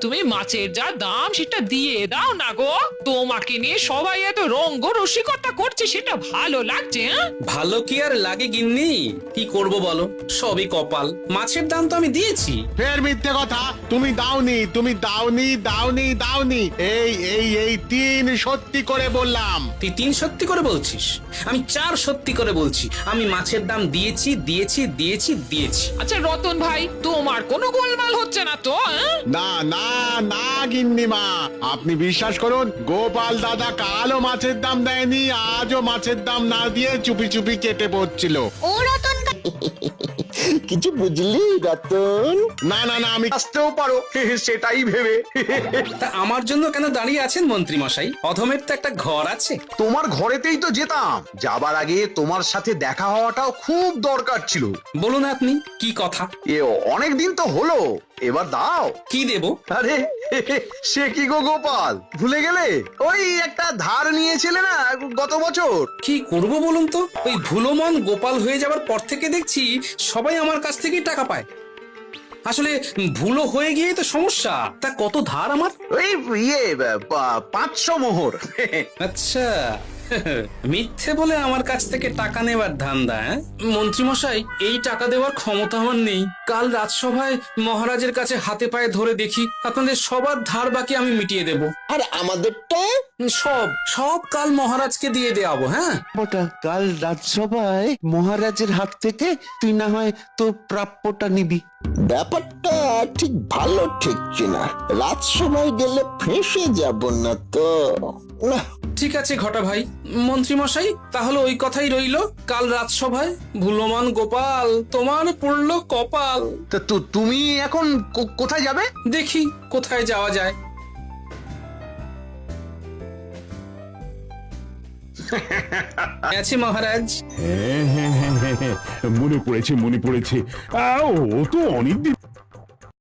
তুমি মাছের যা দাম সেটা দিয়ে দাও না গো। তোমাকে নিয়ে সবাই এত রঙ্গ রসিকতা করছে, সেটা ভালো লাগছে। ভালো কি আর লাগে গিন্নি? কি করব বলো, সবই কপাল। মাছের দাম তো আমি দিয়েছি। ফের মিথ্যে কথা, তুমি দাওনি, তুমি দাওনি দাওনি দাওনি। এই এই এই 3 সত্যি করে বললাম। তুই 3 সত্যি করে বলছিস, আমি 4 সত্যি করে বলছি। আমি মাছের দাম দিয়েছি দিয়েছি দিয়েছি দিয়েছি। আচ্ছা রতন ভাই, তোমার কোনো গোলমাল হচ্ছে না তো? না না না গিন্নিমা, আপনি বিশ্বাস করুন, গোপাল দাদা কালও মাছের দাম দেয়নি, আজও মাছের দাম না দিয়ে চুপি চুপি কেটে পড়ছিল। ও রতন কিছু বুঝলি রতন? না না না, আমি আসতেও পারো সেটাই ভেবে। তা আমার জন্য কেন দাঁড়িয়ে আছেন মন্ত্রী মশাই? অধমের তো একটা ঘর আছে। তোমার ঘরেতেই তো যেতাম, যাবার আগে তোমার সাথে দেখা হওয়াটাও খুব দরকার ছিল। বলুন আপনি কি কথা? এ অনেক দিন তো হলো, এবার দাও। কি দেব? আরে সে কি গো গোপাল, ভুলে গেলে? ওই একটা ধার নিয়েছিলে না গত বছর। কি করব বলুন তো? ওই ভুলোমন গোপাল হয়ে যাবার পর থেকে দেখছি সবাই আমার কাছ থেকেই টাকা পায়। আসলে ভুলো হয়ে গিয়ে তো সমস্যা। তা কত ধার আমার? ওই 500 মোহর। আচ্ছা, মিথ্যে বলে আমার কাছ থেকে টাকা নেবার ধান্দা। মন্ত্রী মশাই, এই টাকা দেওয়ার ক্ষমতা আমার নেই। কাল রাজসভায় মহারাজের কাছে হাতে পায়ে ধরে দেখি আপনাদের সবার ধার বাকি আমি মিটিয়ে দেব। আর আমাদেরটা? সব সব কাল মহারাজকে দিয়ে দেওয়াবো। হ্যাঁ, ওটা কাল রাজসভায় মহারাজের হাত থেকে তুই না হয় তোর প্রাপ্যটা নিবি। ব্যাপারটা ঠিক ভালো ঠেকছে না, রাজসভায় গেলে ফেঁসে যাব না তো? না, ঠিক আছে ঘটা ভাই। মন্ত্রী মশাই, তাহলে ওই কথাই রইলো। কাল রাজসভায় ভুলমান গোপাল তোমার পড়লো কপাল। তা তুমি এখন কোথায় যাবে? দেখি কোথায় যাওয়া যায়। আছি মহারাজ। হ্যাঁ, মনে পড়েছে মনে পড়েছে। ও তো অনেকদিন